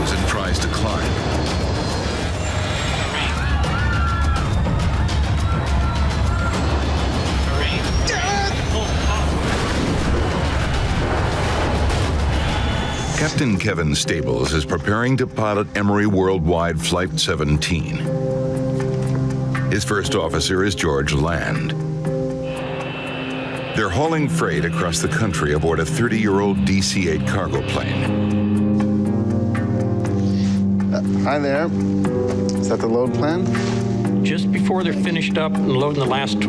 slows and tries to climb. Captain Kevin Stables is preparing to pilot Emory Worldwide Flight 17. His first officer is George Land. They're hauling freight across the country aboard a 30-year-old DC-8 cargo plane. Hi there. Is that the load plan? Just before they're finished up and loading the last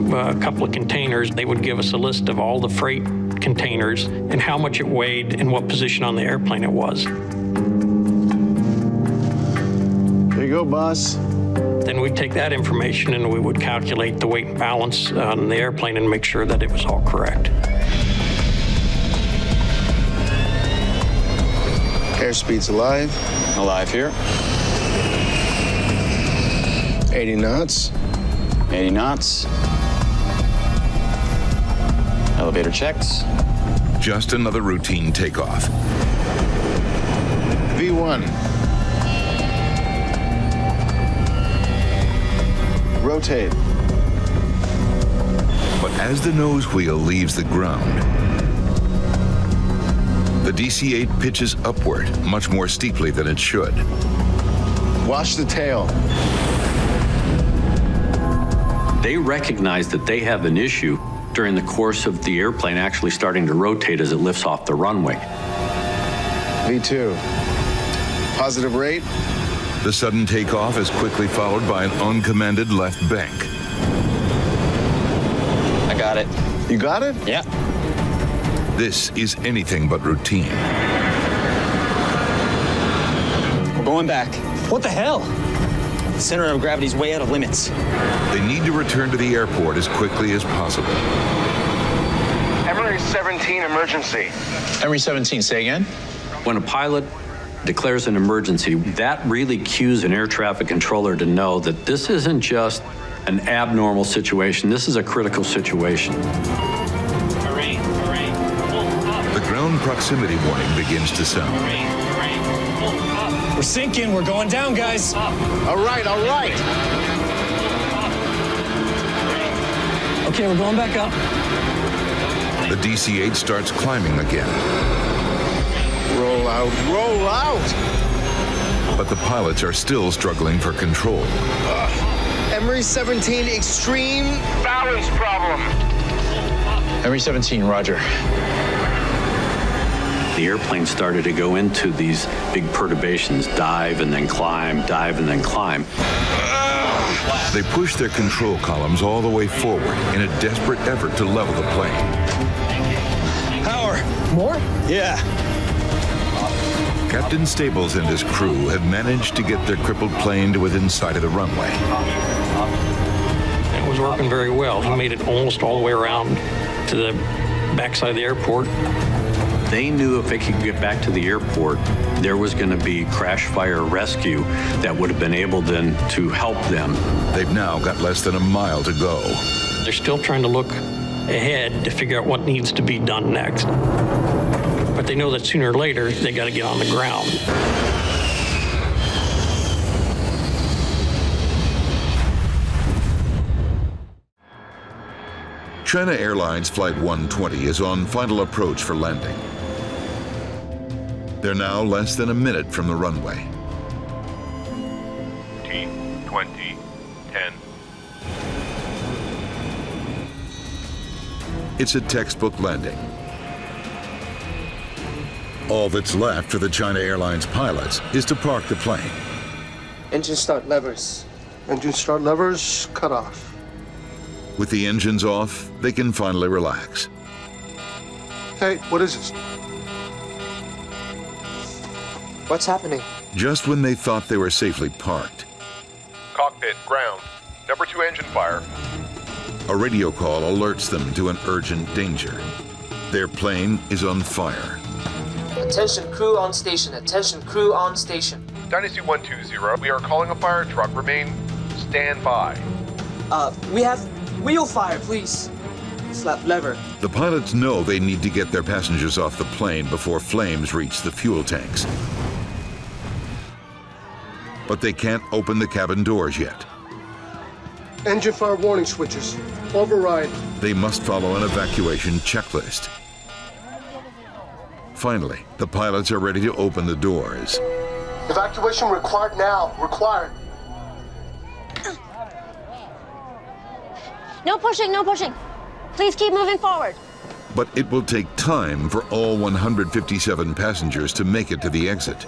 couple of containers, they would give us a list of all the freight containers and how much it weighed and what position on the airplane it was. There you go, boss. Then we'd take that information and we would calculate the weight and balance on the airplane and make sure that it was all correct. Airspeed's alive. Alive here. 80 knots. 80 knots. Elevator checks. Just another routine takeoff. V1. Rotate. But as the nose wheel leaves the ground, the DC-8 pitches upward much more steeply than it should. Watch the tail. They recognize that they have an issue during the course of the airplane actually starting to rotate as it lifts off the runway. V2. Positive rate. The sudden takeoff is quickly followed by an uncommanded left bank. I got it. You got it? Yeah. This is anything but routine. We're going back. What the hell? The center of gravity's way out of limits. They need to return to the airport as quickly as possible. Emory 17 emergency. Emory 17, say again? When a pilot declares an emergency, that really cues an air traffic controller to know that this isn't just an abnormal situation, this is a critical situation. The ground proximity warning begins to sound. We're sinking, we're going down, guys. All right, all right. Okay, we're going back up. The DC-8 starts climbing again, Roll out, roll out. but the pilots are still struggling for control. Emory 17 extreme. Balance problem. Emory 17, roger. The airplane started to go into these big perturbations, dive and then climb, dive and then climb. They push their control columns all the way forward in a desperate effort to level the plane. Power. More? Yeah. Captain Stables and his crew have managed to get their crippled plane to within sight of the runway. It was working very well. He made it almost all the way around to the backside of the airport. They knew if they could get back to the airport, there was going to be crash fire rescue that would have been able then to help them. They've now got less than a mile to go. They're still trying to look ahead to figure out what needs to be done next. But they know that sooner or later, they got to get on the ground. China Airlines Flight 120 is on final approach for landing. They're now less than a minute from the runway. T20 10. It's a textbook landing. All that's left for the China Airlines pilots is to park the plane. Engine start levers. Engine start levers cut off. With the engines off, they can finally relax. Hey, what is this? What's happening? Just when they thought they were safely parked, Cockpit ground. Number 2 engine fire. a radio call alerts them to an urgent danger. Their plane is on fire. Attention crew on station. Attention crew on station. Dynasty 120. We are calling a fire truck. Remain standby. We have wheel fire, please. Slap lever. The pilots know they need to get their passengers off the plane before flames reach the fuel tanks. but they can't open the cabin doors yet. Engine fire warning switches. Override. They must follow an evacuation checklist. Finally, the pilots are ready to open the doors. Evacuation required now. Required. No pushing, no pushing. Please keep moving forward. But it will take time for all 157 passengers to make it to the exit.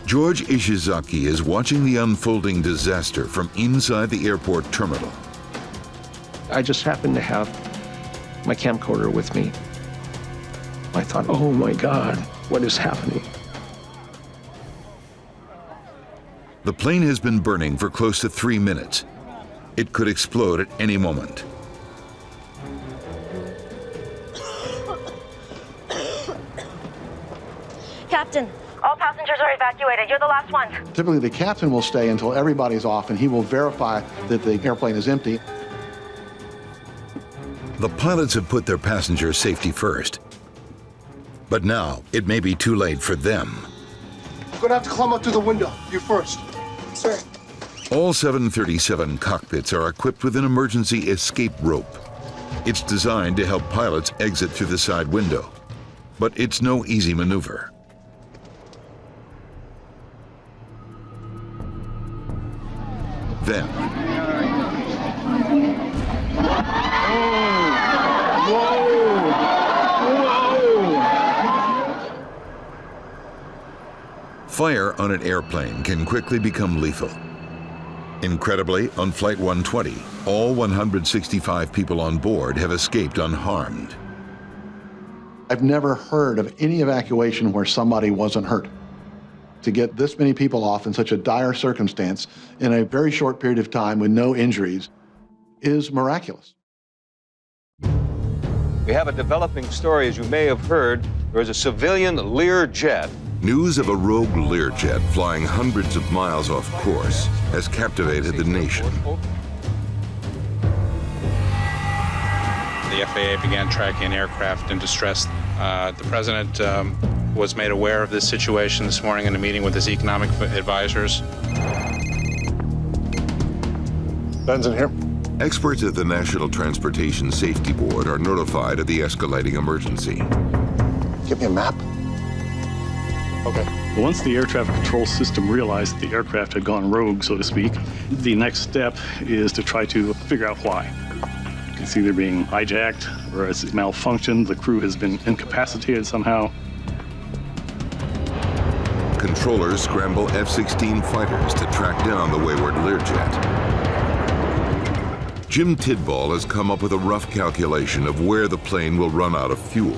George Ishizaki is watching the unfolding disaster from inside the airport terminal. I just happened to have my camcorder with me. I thought, oh my God, what is happening? The plane has been burning for close to 3 minutes. It could explode at any moment. Captain, all passengers are evacuated. You're the last one. Typically, the captain will stay until everybody's off, and he will verify that the airplane is empty. The pilots have put their passenger safety first. But now, it may be too late for them. You're gonna have to climb up through the window. You first. Sir. All 737 cockpits are equipped with an emergency escape rope. It's designed to help pilots exit through the side window. But it's no easy maneuver. Then, fire on an airplane can quickly become lethal. Incredibly, on Flight 120, all 165 people on board have escaped unharmed. I've never heard of any evacuation where somebody wasn't hurt. To get this many people off in such a dire circumstance in a very short period of time with no injuries is miraculous. We have a developing story, as you may have heard. There is a civilian Learjet. News of a rogue Learjet flying hundreds of miles off course has captivated the nation. The FAA began tracking an aircraft in distress. The president was made aware of this situation this morning in a meeting with his economic advisors. Ben's in here. Experts at the National Transportation Safety Board are notified of the escalating emergency. Give me a map. Okay. Once the air traffic control system realized that the aircraft had gone rogue, so to speak, the next step is to try to figure out why. It's either being hijacked or it's malfunctioned, the crew has been incapacitated somehow. Controllers scramble F-16 fighters to track down the wayward Learjet. Jim Tidball has come up with a rough calculation of where the plane will run out of fuel.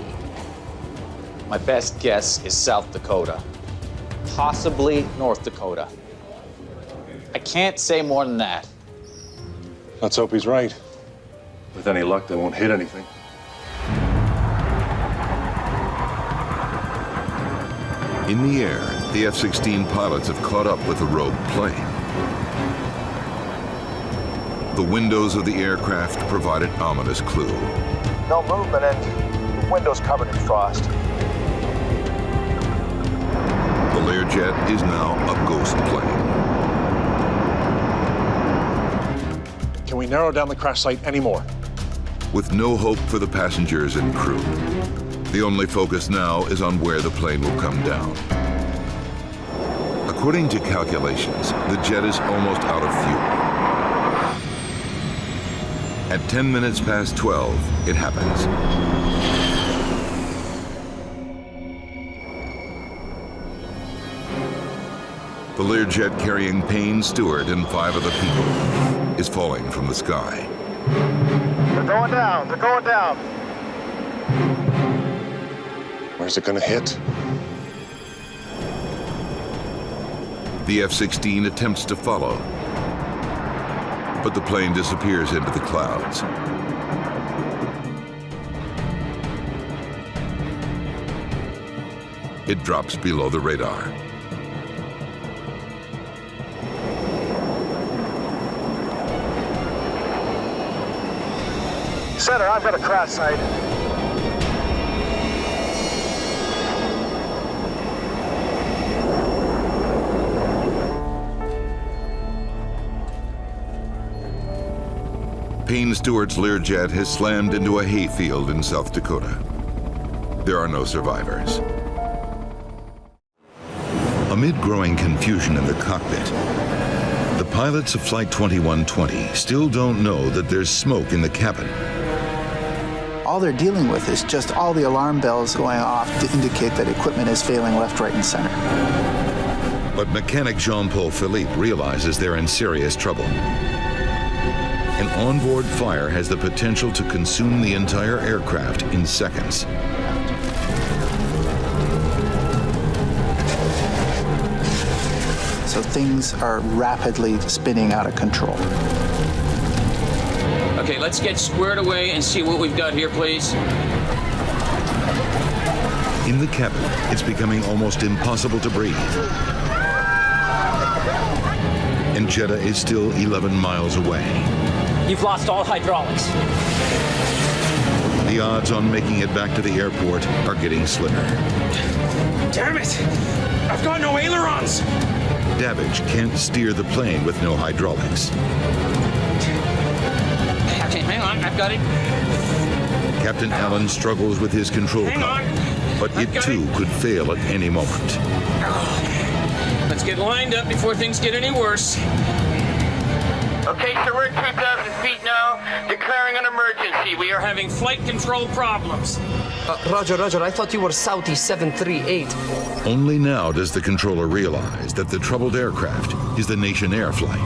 My best guess is South Dakota, possibly North Dakota. I can't say more than that. Let's hope he's right. With any luck, they won't hit anything. In the air, the F-16 pilots have caught up with the rogue plane. The windows of the aircraft provide an ominous clue. No movement and the windows covered in frost. The Learjet is now a ghost plane. Can we narrow down the crash site anymore? With no hope for the passengers and crew, the only focus now is on where the plane will come down. According to calculations, the jet is almost out of fuel. At 10 minutes past 12, it happens. The Learjet carrying Payne Stewart and 5 other people is falling from the sky. They're going down. They're going down. Where's it gonna hit? The F-16 attempts to follow, but the plane disappears into the clouds. It drops below the radar. Center, I've got a crash site. Payne Stewart's Learjet has slammed into a hayfield in South Dakota. There are no survivors. Amid growing confusion in the cockpit, the pilots of Flight 2120 still don't know that there's smoke in the cabin. All they're dealing with is just all the alarm bells going off to indicate that equipment is failing left, right, and center. But mechanic Jean-Paul Philippe realizes they're in serious trouble. An onboard fire has the potential to consume the entire aircraft in seconds. So things are rapidly spinning out of control. Okay, let's get squared away and see what we've got here, please. In the cabin, it's becoming almost impossible to breathe. And Jeddah is still 11 miles away. You've lost all hydraulics. The odds on making it back to the airport are getting slimmer. Damn it! I've got no ailerons! Davidge can't steer the plane with no hydraulics. Okay, hang on, I've got it. Captain Allen struggles with his control column, but it too could fail at any moment. Let's get lined up before things get any worse. Okay, so we're at 2,000 feet now, declaring an emergency. We are having flight control problems. Roger, I thought you were Southeast 738. Only now does the controller realize that the troubled aircraft is the Nation Air flight.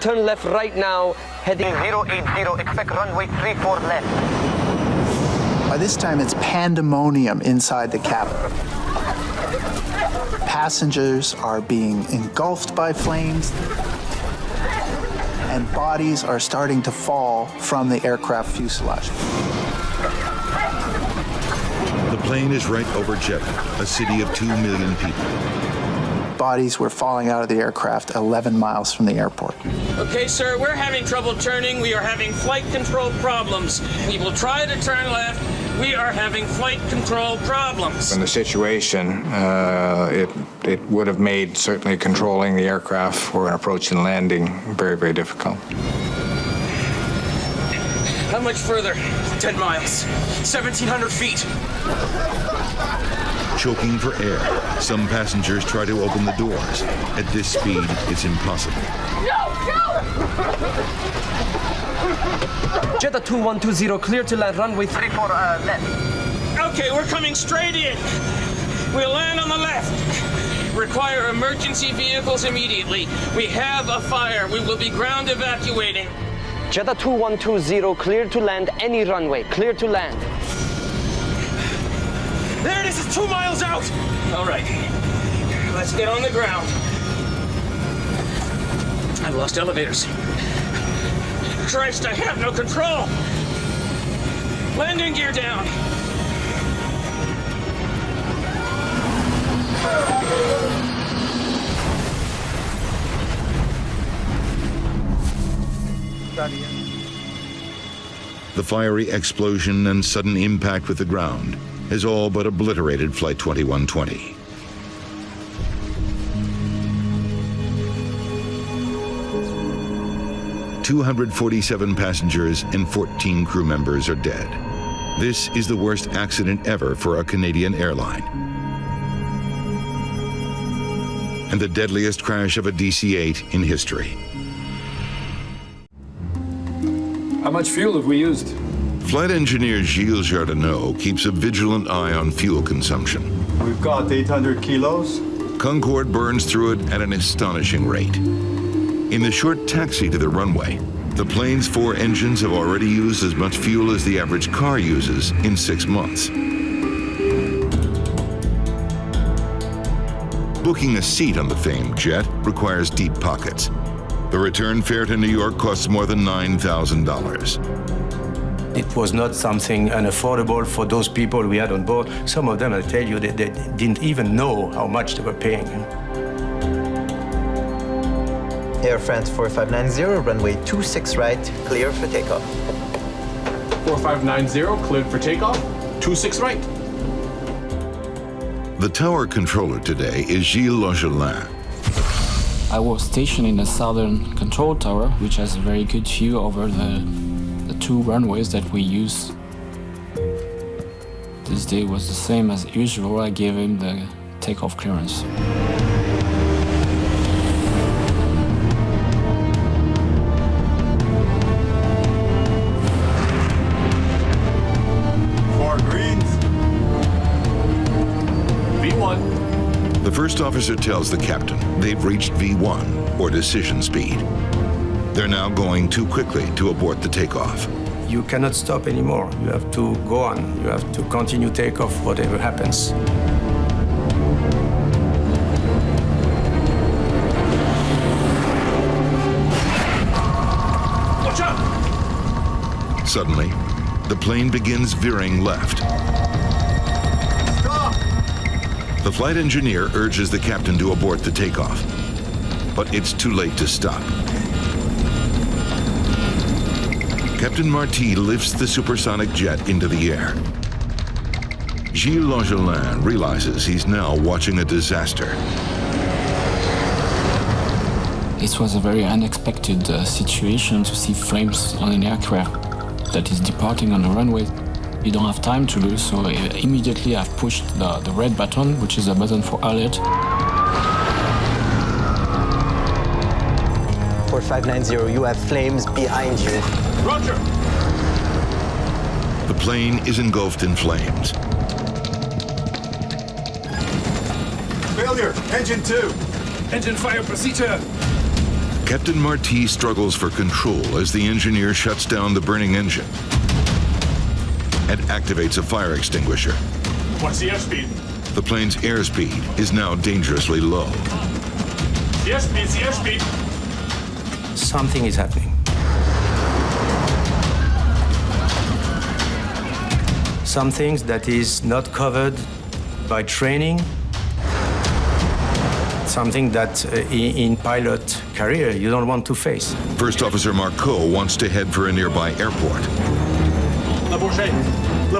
Turn left right now, heading 080, expect runway 34 left. By this time, it's pandemonium inside the cabin. Passengers are being engulfed by flames, and bodies are starting to fall from the aircraft fuselage. The plane is right over Jeddah, a city of 2 million people. Bodies were falling out of the aircraft 11 miles from the airport. Okay, sir, we're having trouble turning. We are having flight control problems. We will try to turn left. We are having flight control problems. In the situation, it would have made certainly controlling the aircraft for an approach and landing very, very difficult. How much further? 10 miles. 1,700 feet. Choking for air, some passengers try to open the doors. At this speed, it's impossible. Jeddah 2120, clear to land runway 34 left. Okay, we're coming straight in. We'll land on the left. Require emergency vehicles immediately. We have a fire. We will be ground evacuating. Jeddah 2120, clear to land any runway. Clear to land. There it is, it's 2 miles out. All right, let's get on the ground. I've lost elevators. Christ, I have no control. Landing gear down. The fiery explosion and sudden impact with the ground has all but obliterated Flight 2120. "247 passengers and 14 crew members are dead. This is the worst accident ever for a Canadian airline. And the deadliest crash of a DC-8 in history. How much fuel have we used? Flight engineer Gilles Jardinot keeps a vigilant eye on fuel consumption. We've got 800 kilos. Concorde burns through it at an astonishing rate. In the short taxi to the runway, the plane's 4 engines have already used as much fuel as the average car uses in 6 months. Booking a seat on the famed jet requires deep pockets. The return fare to New York costs more than $9,000. It was not something unaffordable for those people we had on board. Some of them, I tell you, they didn't even know how much they were paying. Air France 4590, runway 26 right, clear for takeoff. 4590, cleared for takeoff, 26 right. The tower controller today is Gilles Longelin. I was stationed in the southern control tower, which has a very good view over the two runways that we use. This day was the same as usual. I gave him the takeoff clearance. Four greens. V1. The first officer tells the captain they've reached V1, or decision speed. They're now going too quickly to abort the takeoff. You cannot stop anymore. You have to go on. You have to continue takeoff, whatever happens. Watch out! Suddenly, the plane begins veering left. Stop! The flight engineer urges the captain to abort the takeoff, but it's too late to stop. Captain Marty lifts the supersonic jet into the air. Gilles Longelin realizes he's now watching a disaster. It was a very unexpected situation to see flames on an aircraft that is departing on the runway. You don't have time to lose, so immediately I've pushed the red button, which is a button for alert. 4590, you have flames behind you. Roger! The plane is engulfed in flames. Failure! Engine 2! Engine fire procedure! Captain Marty struggles for control as the engineer shuts down the burning engine and activates a fire extinguisher. What's the airspeed? The plane's airspeed is now dangerously low. The airspeed! Something is happening. Some things that is not covered by training. Something that in pilot career you don't want to face. First Officer Marceau wants to head for a nearby airport. Le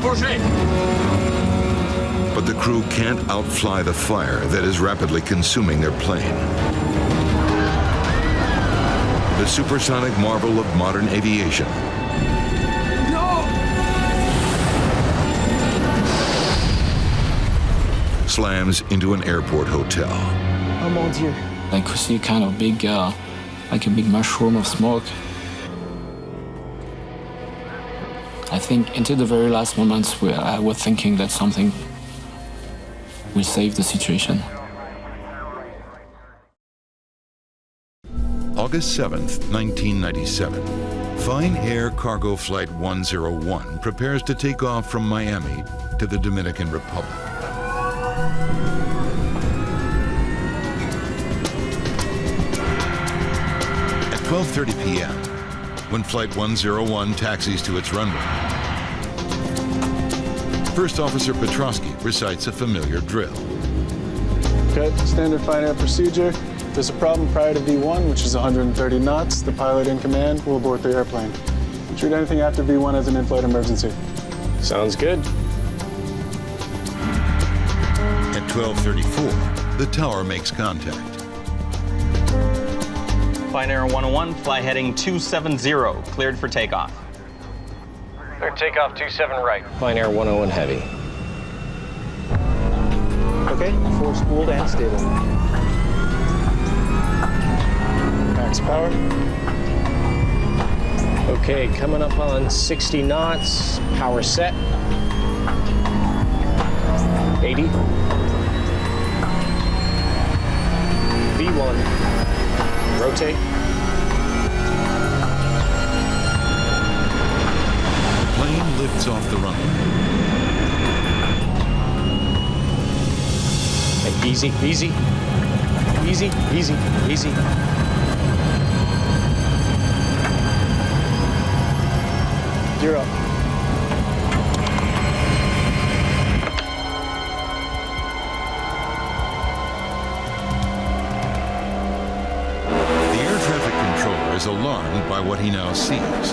Bourget! But the crew can't outfly the fire that is rapidly consuming their plane. The supersonic marvel of modern aviation. Slams into an airport hotel. Oh mon Dieu. I could see kind of big, like a big mushroom of smoke. I think into the very last moments where I was thinking that something will save the situation. August 7th, 1997. Fine Air Cargo Flight 101 prepares to take off from Miami to the Dominican Republic. At 12:30 p.m., when Flight 101 taxis to its runway, First Officer Petrosky recites a familiar drill. Okay, standard fine air procedure. If there's a problem prior to V1, which is 130 knots, the pilot in command will abort the airplane. Treat anything after V1 as an in-flight emergency. Sounds good. At 12:34, the tower makes contact. Fine Air 101, fly heading 270, cleared for takeoff. Clear takeoff 27 right. Fine Air 101 heavy. Okay, full spooled and stable. Max power. Okay, coming up on 60 knots. Power set. 80. V1. Rotate. The plane lifts off the runway. Easy, easy. Easy, easy, easy. You're up. The air traffic controller is alarmed by what he now sees.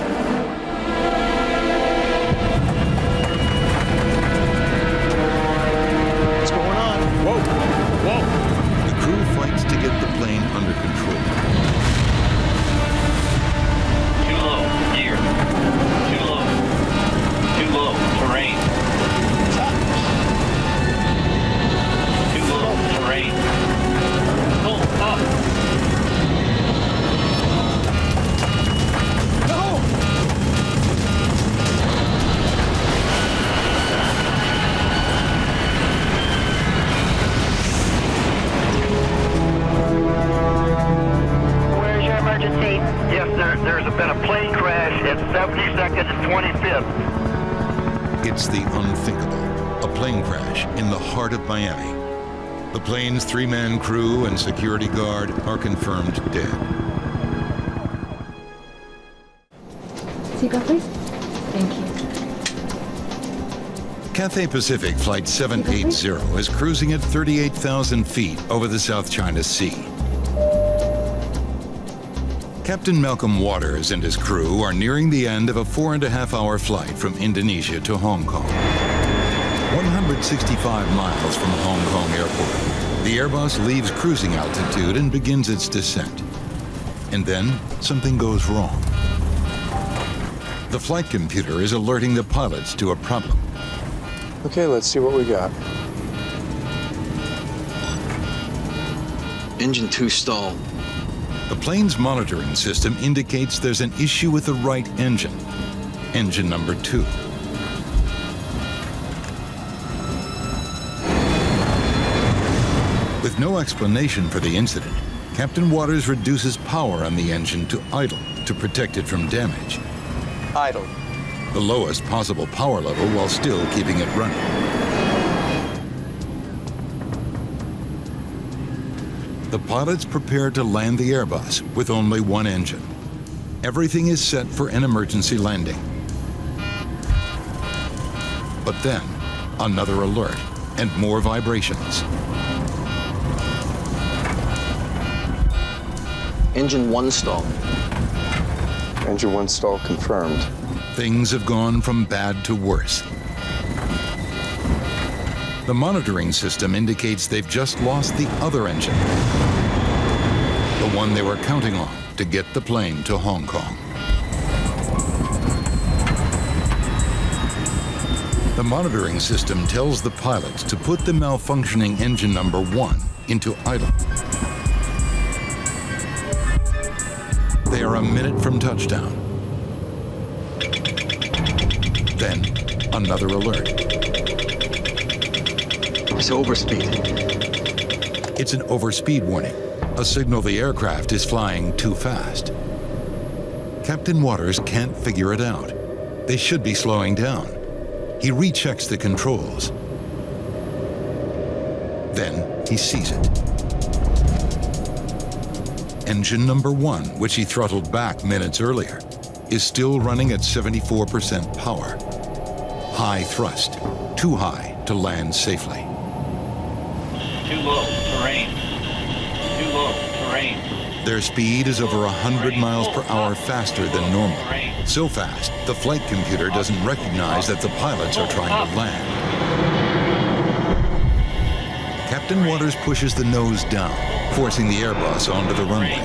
What's going on? Whoa, whoa. The crew fights to get the plane under control. hits the unthinkable, a plane crash in the heart of Miami. The plane's 3-man crew and security guard are confirmed dead. Seatbelt, please. Thank you. Cathay Pacific Flight 780 is cruising at 38,000 feet over the South China Sea. Captain Malcolm Waters and his crew are nearing the end of a 4.5-hour flight from Indonesia to Hong Kong. 165 miles from Hong Kong Airport, the Airbus leaves cruising altitude and begins its descent. And then something goes wrong. The flight computer is alerting the pilots to a problem. Okay, let's see what we got. Engine 2 stalled. The plane's monitoring system indicates there's an issue with the right engine, engine number 2. With no explanation for the incident, Captain Waters reduces power on the engine to idle to protect it from damage. Idle. The lowest possible power level while still keeping it running. The pilots prepare to land the Airbus with only one engine. Everything is set for an emergency landing. But then, another alert and more vibrations. Engine 1 stalled. Engine 1 stall confirmed. Things have gone from bad to worse. The monitoring system indicates they've just lost the other engine, the one they were counting on to get the plane to Hong Kong. The monitoring system tells the pilots to put the malfunctioning engine number 1 into idle. They are a minute from touchdown. Then, another alert. It's overspeed. It's an overspeed warning, a signal the aircraft is flying too fast. Captain Waters can't figure it out. They should be slowing down. He rechecks the controls. Then he sees it. Engine number 1, which he throttled back minutes earlier, is still running at 74% power. High thrust, too high to land safely. Too low, terrain. Too low, terrain. Their speed is over 100 miles per hour faster than normal. So fast, the flight computer doesn't recognize that the pilots are trying to land. Captain Waters pushes the nose down, forcing the Airbus onto the runway.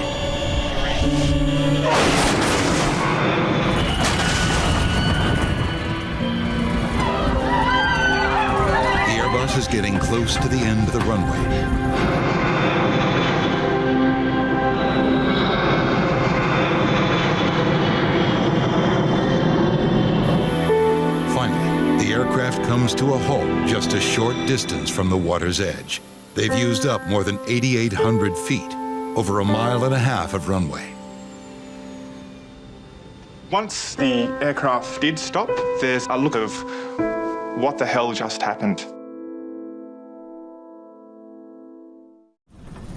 The Airbus is getting close to the end of the runway. Finally, the aircraft comes to a halt just a short distance from the water's edge. They've used up more than 8,800 feet, over 1.5 miles of runway. Once the aircraft did stop, there's a look of what the hell just happened.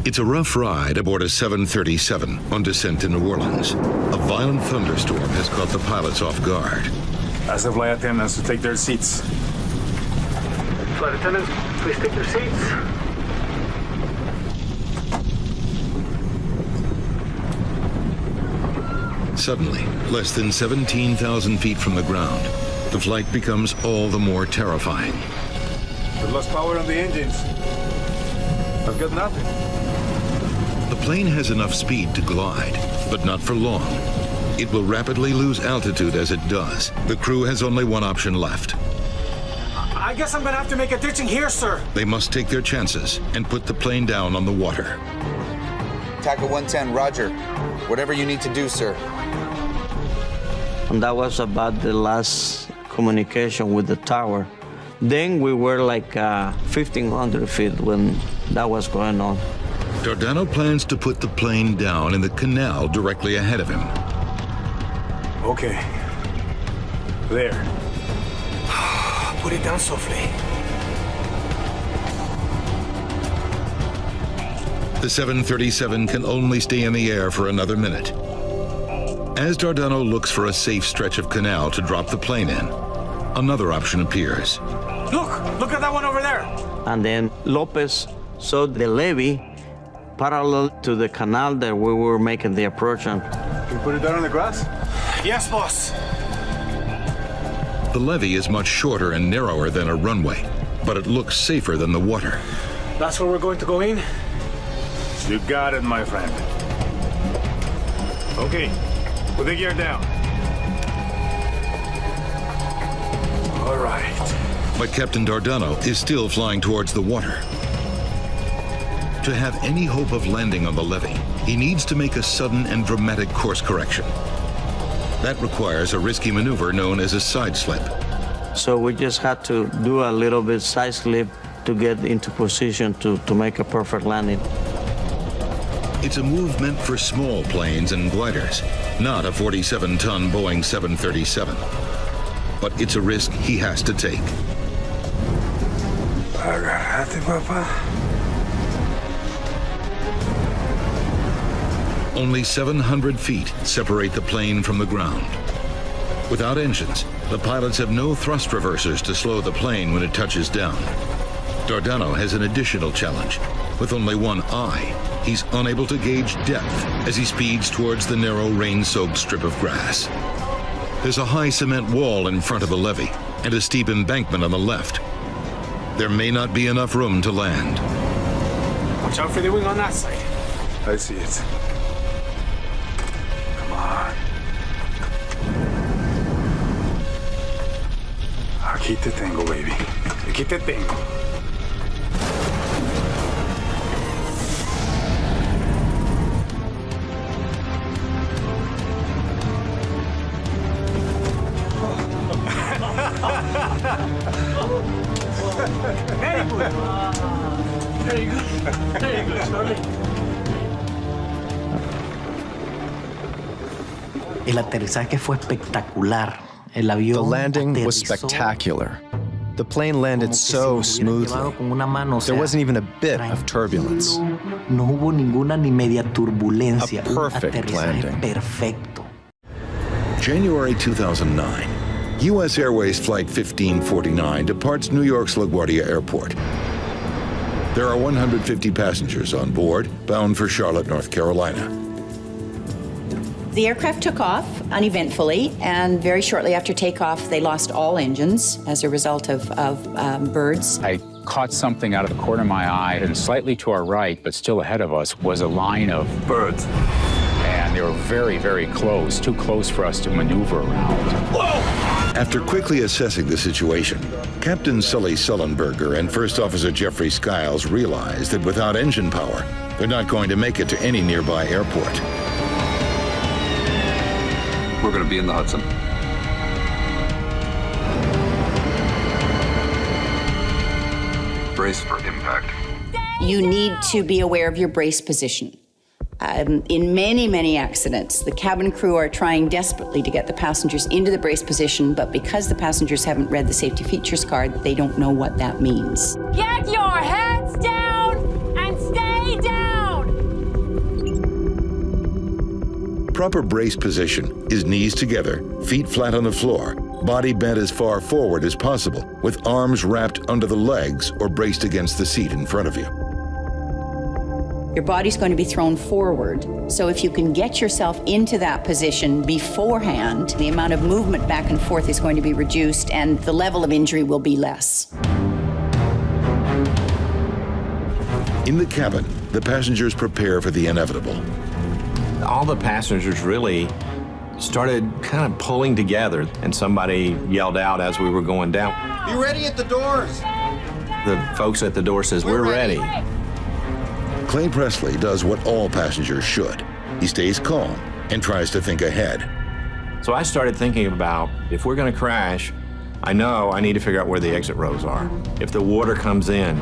It's a rough ride aboard a 737 on descent to New Orleans. A violent thunderstorm has caught the pilots off guard. Ask the flight attendants to take their seats. Flight attendants, please take your seats. Suddenly, less than 17,000 feet from the ground, the flight becomes all the more terrifying. We've lost power on the engines. I've got nothing. The plane has enough speed to glide, but not for long. It will rapidly lose altitude as it does. The crew has only one option left. I guess I'm gonna have to make a ditching here, sir. They must take their chances and put the plane down on the water. Tackle 110, roger. Whatever you need to do, sir. And that was about the last communication with the tower. Then we were like 1,500 feet when that was going on. Giordano plans to put the plane down in the canal directly ahead of him. Okay. There. Put it down softly. The 737 can only stay in the air for another minute. As Dardano looks for a safe stretch of canal to drop the plane in, another option appears. Look at that one over there. And then Lopez saw the levee parallel to the canal that we were making the approach on. Can you put it down on the grass? Yes, boss. The levee is much shorter and narrower than a runway, but it looks safer than the water. That's where we're going to go in? You got it, my friend. Okay, put the gear down. All right. But Captain Dardano is still flying towards the water. To have any hope of landing on the levee, he needs to make a sudden and dramatic course correction. That requires a risky maneuver known as a side slip. So we just had to do a little bit side slip to get into position to make a perfect landing. It's a move meant for small planes and gliders, not a 47-ton Boeing 737. But it's a risk he has to take. Agarrate, papá. Only 700 feet separate the plane from the ground. Without engines, the pilots have no thrust reversers to slow the plane when it touches down. Dardano has an additional challenge. With only one eye, he's unable to gauge depth as he speeds towards the narrow, rain-soaked strip of grass. There's a high cement wall in front of the levee and a steep embankment on the left. There may not be enough room to land. Watch out for the wing on that side. I see it. Come on. Aquí te tengo, baby. Aquí te tengo. Very good. Very good. Very good, Charlie. El aterrizaje fue espectacular. El avión The landing was aterrizó spectacular. The plane landed como que so se lo hubiera smoothly. llevado con una mano, o sea, There wasn't even a bit of turbulence. no hubo ninguna ni media turbulencia. A perfect Un aterrizaje landing. perfecto. January 2009, U.S. Airways Flight 1549 departs New York's LaGuardia Airport. There are 150 passengers on board, bound for Charlotte, North Carolina. The aircraft took off uneventfully, and very shortly after takeoff, they lost all engines as a result of birds. I caught something out of the corner of my eye, and slightly to our right, but still ahead of us, was a line of birds. And they were very, very close, too close for us to maneuver around. Whoa! After quickly assessing the situation, Captain Sully Sullenberger and First Officer Jeffrey Skiles realized that without engine power, they're not going to make it to any nearby airport. We're going to be in the Hudson. Brace for impact. You need to be aware of your brace position. In many, many accidents, the cabin crew are trying desperately to get the passengers into the brace position, but because the passengers haven't read the safety features card, they don't know what that means. Get your heads down and stay down! Proper brace position is knees together, feet flat on the floor, body bent as far forward as possible, with arms wrapped under the legs or braced against the seat in front of you. Your body's going to be thrown forward. So if you can get yourself into that position beforehand, the amount of movement back and forth is going to be reduced and the level of injury will be less. In the cabin, the passengers prepare for the inevitable. All the passengers really started kind of pulling together, and somebody yelled out as we were going down. Be ready at the doors. The folks at the door says, "We're ready." Clay Presley does what all passengers should. He stays calm and tries to think ahead. So I started thinking about, if we're going to crash, I know I need to figure out where the exit rows are. If the water comes in,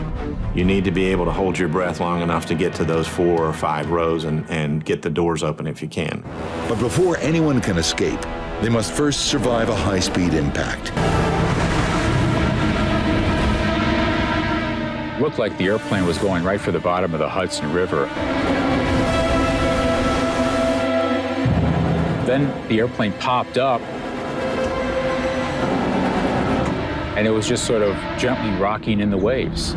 you need to be able to hold your breath long enough to get to those 4 or 5 rows and get the doors open if you can. But before anyone can escape, they must first survive a high-speed impact. looked like the airplane was going right for the bottom of the Hudson River. Then the airplane popped up, and it was just sort of gently rocking in the waves.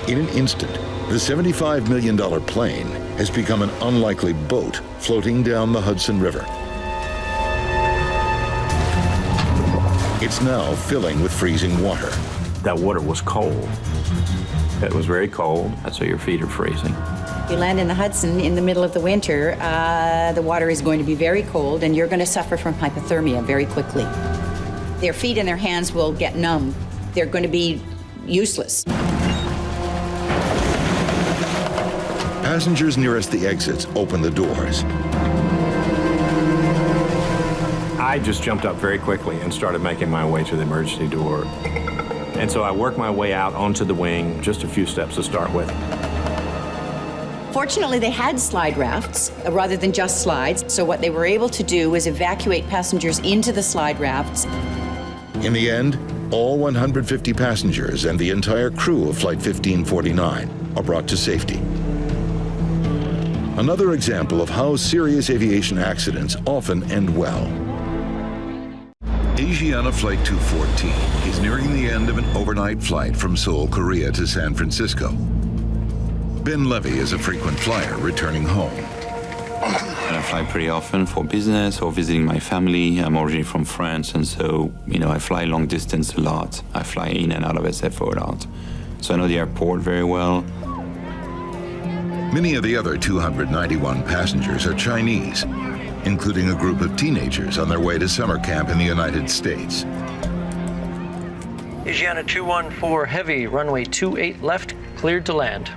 In an instant, the $75 million plane has become an unlikely boat floating down the Hudson River. It's now filling with freezing water. That water was cold. It was very cold, that's why your feet are freezing. You land in the Hudson in the middle of the winter, the water is going to be very cold, and you're going to suffer from hypothermia very quickly. Their feet and their hands will get numb. They're going to be useless. Passengers nearest the exits open the doors. I just jumped up very quickly and started making my way to the emergency door. And so I worked my way out onto the wing, just a few steps to start with. Fortunately, they had slide rafts rather than just slides, so what they were able to do was evacuate passengers into the slide rafts. In the end, all 150 passengers and the entire crew of Flight 1549 are brought to safety. Another example of how serious aviation accidents often end well. Asiana Flight 214 is nearing the end of an overnight flight from Seoul, Korea to San Francisco. Ben Levy is a frequent flyer returning home. I fly pretty often for business or visiting my family. I'm originally from France, and so, I fly long distance a lot. I fly in and out of SFO a lot. So I know the airport very well. Many of the other 291 passengers are Chinese, including a group of teenagers on their way to summer camp in the United States. Asiana 214 Heavy, runway 28 left, cleared to land.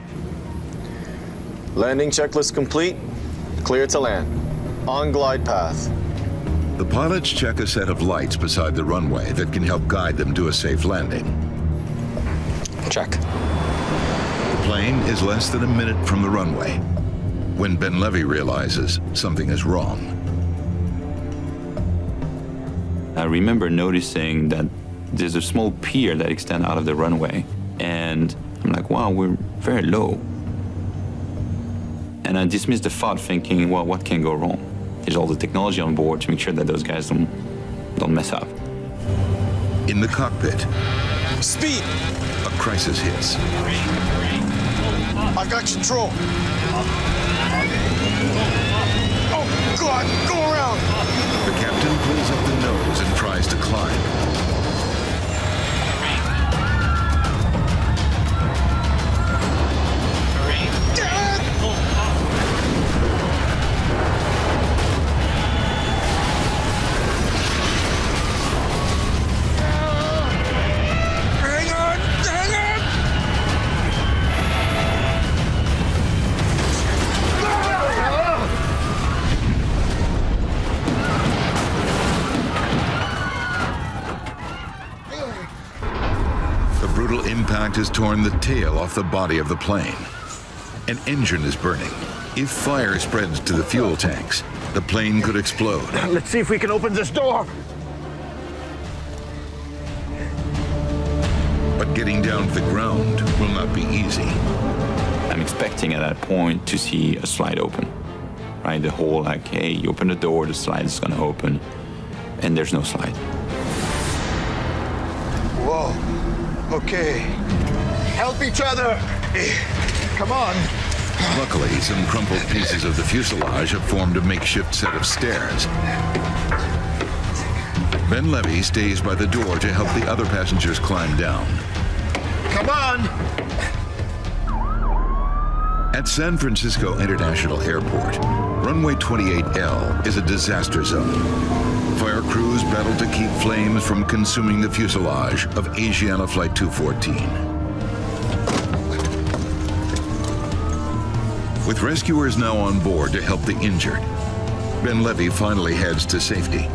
Landing checklist complete. Clear to land. On glide path. The pilots check a set of lights beside the runway that can help guide them to a safe landing. Check. The plane is less than a minute from the runway when Ben Levy realizes something is wrong. I remember noticing that there's a small pier that extends out of the runway, and I'm like, wow, we're very low. And I dismissed the thought thinking, well, what can go wrong? There's all the technology on board to make sure that those guys don't mess up. In the cockpit, speed! A crisis hits. I've got control. Oh, God, go around! The captain pulls up the nose and tries to climb. Impact has torn the tail off the body of the plane. An engine is burning. If fire spreads to the fuel tanks, the plane could explode. Let's see if we can open this door. But getting down to the ground will not be easy. I'm expecting at that point to see a slide open, right? The whole like, hey, you open the door, the slide is gonna open, and there's no slide. Whoa. Okay. Help each other. Come on. Luckily, some crumpled pieces of the fuselage have formed a makeshift set of stairs. Ben Levy stays by the door to help the other passengers climb down. Come on. At San Francisco International Airport, runway 28L is a disaster zone. Fire crews battle to keep flames from consuming the fuselage of Asiana Flight 214. With rescuers now on board to help the injured, Ben Levy finally heads to safety.